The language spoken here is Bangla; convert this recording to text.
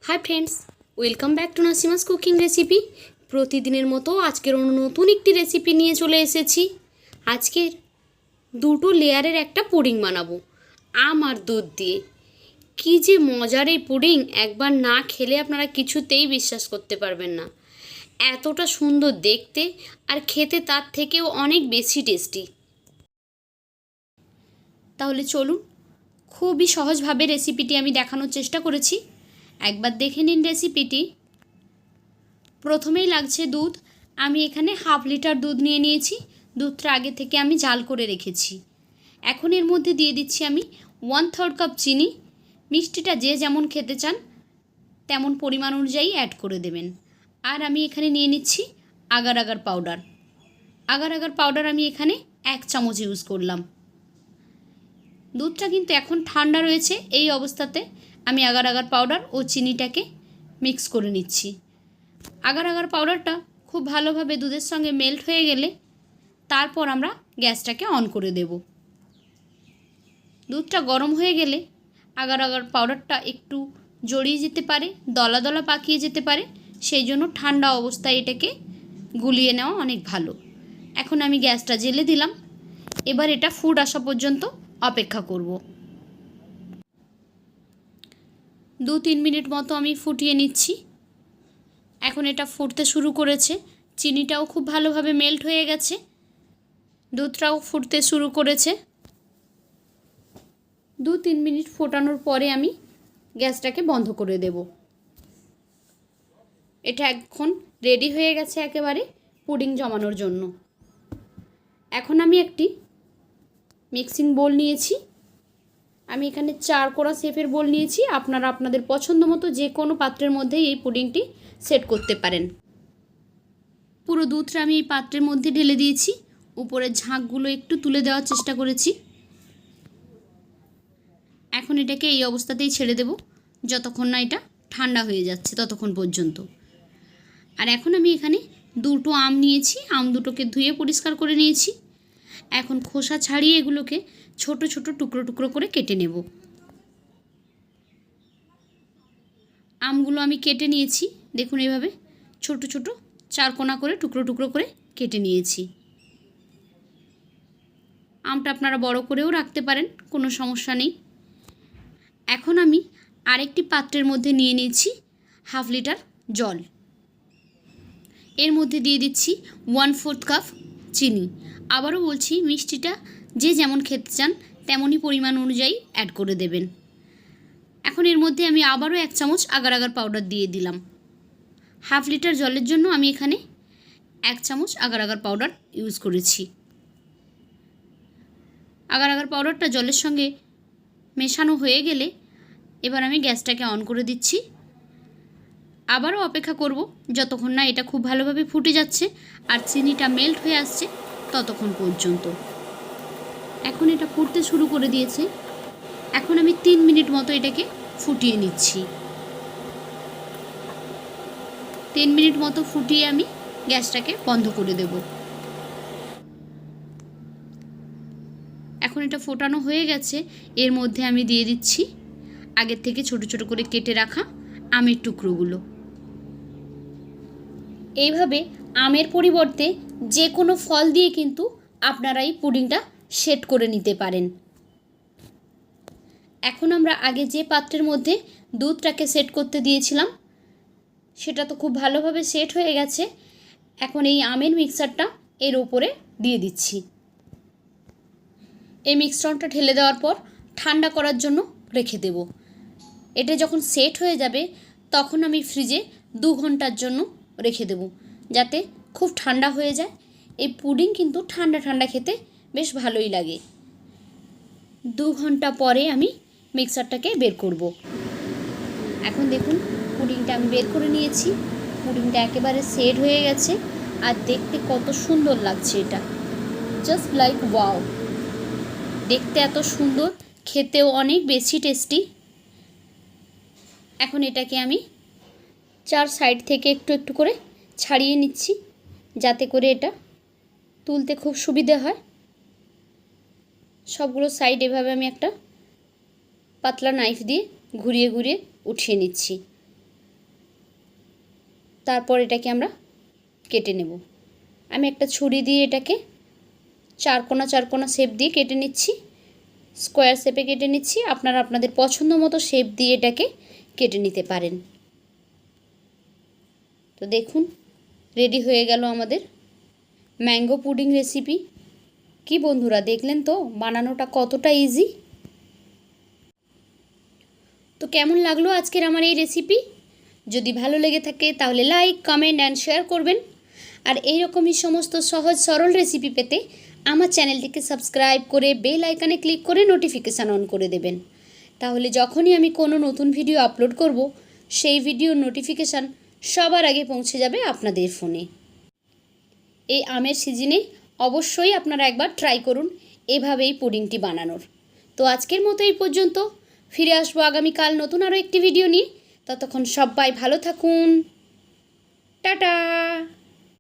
Hi friends, welcome back to Nasima's cooking recipe. প্রতিদিনের মতো আজকের নতুন একটি রেসিপি নিয়ে চলে এসেছি। আজকের দুটো লেয়ারের একটা পুডিং বানাবো আম আর দুধ দিয়ে। কী যে মজার এই পুডিং, একবার না খেলে আপনারা কিছুতেই বিশ্বাস করতে পারবেন না। এতটা সুন্দর দেখতে আর খেতে তার থেকেও অনেক বেশি টেস্টি। তাহলে চলুন, খুবই সহজভাবে রেসিপিটি আমি দেখানোর চেষ্টা করেছি। একবার দেখে নিন রেসিপিটি। প্রথমেই লাগছে দুধ। আমি এখানে 1/2 লিটার দুধ নিয়ে নিয়েছি। দুধটা আগে থেকে আমি জাল করে রেখেছি। এখন এর মধ্যে দিয়ে দিচ্ছি আমি 1/3 কাপ চিনি। মিষ্টিটা যে যেমন খেতে চান তেমন পরিমাণ অনুযায়ী অ্যাড করে দেবেন। আর আমি এখানে নিয়ে নিচ্ছি agar agar powder. Agar agar powder আমি এখানে 1 চামচ ইউজ করলাম। দুধটা কিন্তু এখন ঠান্ডা রয়েছে। এই অবস্থাতে আমি আগার আগার পাউডার ও চিনিটাকে মিক্স করে নিচ্ছি। আগার আগার পাউডারটা খুব ভালোভাবে দুধের সঙ্গে মেল্ট হয়ে গেলে তারপর আমরা গ্যাসটাকে অন করে দেব। দুধটা গরম হয়ে গেলে আগার আগার পাউডারটা একটু জড়িয়ে যেতে পারে, দলা দলা পাকিয়ে যেতে পারে। সেই জন্য ঠান্ডা অবস্থায় এটাকে গুলিয়ে নেওয়া অনেক ভালো। এখন আমি গ্যাসটা জ্বেলে দিলাম। এবার এটা ফুট আসা পর্যন্ত অপেক্ষা করব। 2-3 মিনিট মতো আমি ফুটিয়ে নিচ্ছি। এখন এটা ফুটতে শুরু করেছে। চিনিটাও খুব ভালোভাবে মেল্ট হয়ে গেছে, দুধটাও ফুটতে শুরু করেছে। 2-3 মিনিট ফোটানোর পরে আমি গ্যাসটাকে বন্ধ করে দেব। এটা এখন রেডি হয়ে গেছে একেবারে পুডিং জমানোর জন্য। এখন আমি একটি মিক্সিং বোল নিয়েছি। আমি এখানে 4 কোড়া শেপের বোল নিয়েছি। আপনারা আপনাদের পছন্দ মতো যে কোনো পাত্রের মধ্যেই এই পুডিংটি সেট করতে পারেন। পুরো দুধটা আমি এই পাত্রের মধ্যে ঢেলে দিয়েছি। উপরের ঝাঁকগুলো একটু তুলে দেওয়ার চেষ্টা করেছি। এখন এটাকে এই অবস্থাতেই ছেড়ে দেব যতক্ষণ না এটা ঠান্ডা হয়ে যাচ্ছে ততক্ষণ পর্যন্ত। আর এখন আমি এখানে 2টো আম নিয়েছি। আম দুটোকে ধুয়ে পরিষ্কার করে নিয়েছি। এখন খোসা ছাড়িয়ে এগুলোকে ছোট ছোট টুকরো টুকরো করে কেটে নেব। আমগুলো আমি কেটে নিয়েছি। দেখুন এইভাবে ছোট ছোট 4 কোনা করে টুকরো টুকরো করে কেটে নিয়েছি। আমটা আপনারা বড় করেও রাখতে পারেন, কোনো সমস্যা নেই। এখন আমি আরেকটি পাত্রের মধ্যে নিয়ে নিয়েছি 1/2 লিটার জল। এর মধ্যে দিয়ে দিচ্ছি 1/4 কাপ চিনি। আবারও বলছি, মিষ্টিটা যে যেমন খেতে চান তেমনই পরিমাণ অনুযায়ী অ্যাড করে দেবেন। এখন এর মধ্যে আমি আবারও 1 চামচ আগার আগার পাউডার দিয়ে দিলাম। 1/2 লিটার জলের জন্য আমি এখানে 1 চামচ আগার আগার পাউডার ইউজ করেছি। আগার আগার পাউডারটা জলের সঙ্গে মেশানো হয়ে গেলে এবার আমি গ্যাসটাকে অন করে দিচ্ছি। আবারও অপেক্ষা করব যতক্ষণ না এটা খুব ভালোভাবে ফুটে যাচ্ছে আর চিনিটা মেল্ট হয়ে আসছে ততক্ষণ পর্যন্ত। এখন এটা ফুটতে শুরু করে দিয়েছে। এখন আমি 3 মিনিট মতো এটাকে ফুটিয়ে নিচ্ছি। 3 মিনিট মতো ফুটিয়ে আমি গ্যাসটাকে বন্ধ করে দেব। এখন এটা ফোটানো হয়ে গেছে। এর মধ্যে আমি দিয়ে দিচ্ছি আগের থেকে ছোট ছোট করে কেটে রাখা আমের টুকরোগুলো। এইভাবে আমের পরিবর্তে যে কোনো ফল দিয়ে কিন্তু আপনারা এই পুডিংটা সেট করে নিতে পারেন। এখন আমরা আগে যে পাত্রের মধ্যে দুধটাকে সেট করতে দিয়েছিলাম সেটা তো খুব ভালোভাবে সেট হয়ে গেছে। এখন এই আমের মিক্সচারটা এর ওপরে দিয়ে দিচ্ছি। এই মিশ্রণটা ঢেলে দেওয়ার পর ঠান্ডা করার জন্য রেখে দেব। এটা যখন সেট হয়ে যাবে তখন আমি ফ্রিজে 2 ঘন্টার জন্য রেখে দেব, যাতে খুব ঠান্ডা হয়ে যায়। এই পুডিং কিন্তু ঠান্ডা ঠান্ডা খেতে বেশ ভালোই লাগে। 2 ঘন্টা পরে আমি মিক্সারটাকে বের করব। এখন দেখুন পুডিংটা আমি বের করে নিয়েছি। পুডিংটা একেবারে সেট হয়ে গেছে আর দেখতে কত সুন্দর লাগছে। এটা জাস্ট লাইক ওয়াও। দেখতে এত সুন্দর, খেতেও অনেক বেশি টেস্টি। এখন এটাকে আমি 4 সাইড থেকে একটু একটু করে ছাড়িয়ে নিচ্ছি, যাতে করে এটা তুলতে খুব সুবিধে হয়। সবগুলো সাইড এভাবে আমি একটা পাতলা নাইফ দিয়ে ঘুরিয়ে ঘুরিয়ে উঠিয়ে নিচ্ছি। তারপর এটাকে আমরা কেটে নেব। আমি একটা ছুরি দিয়ে এটাকে চারকোনা চারকোনা শেপ দিয়ে কেটে নিচ্ছি, স্কোয়ার শেপে কেটে নিচ্ছি। আপনারা আপনাদের পছন্দ মতো শেপ দিয়ে এটাকে কেটে নিতে পারেন। তো দেখুন রেডি হয়ে গেল আমাদের ম্যাঙ্গো পুডিং রেসিপি। কি বন্ধুরা, দেখলেন তো বানানোটা কতটা ইজি। তো কেমন লাগলো আজকের আমার এই রেসিপি? যদি ভালো লেগে থাকে তাহলে লাইক, কমেন্ট অ্যান্ড শেয়ার করবেন। আর এইরকমই সমস্ত সহজ সরল রেসিপি পেতে আমার চ্যানেলটিকে সাবস্ক্রাইব করে বেল আইকনে ক্লিক করে নোটিফিকেশান অন করে দেবেন। তাহলে যখনই আমি কোনো নতুন ভিডিও আপলোড করব, সেই ভিডিওর নোটিফিকেশান সবার আগে পৌঁছে যাবে আপনাদের ফোনে। এই আমের সিজনে অবশ্যই আপনারা একবার ট্রাই করুন এভাবেই পুডিংটি বানানোর। তো আজকের মতো এই পর্যন্ত। ফিরে আসবো আগামীকাল নতুন আরও একটি ভিডিও নিয়ে। ততক্ষণ সবাই ভালো থাকুন। টাটা।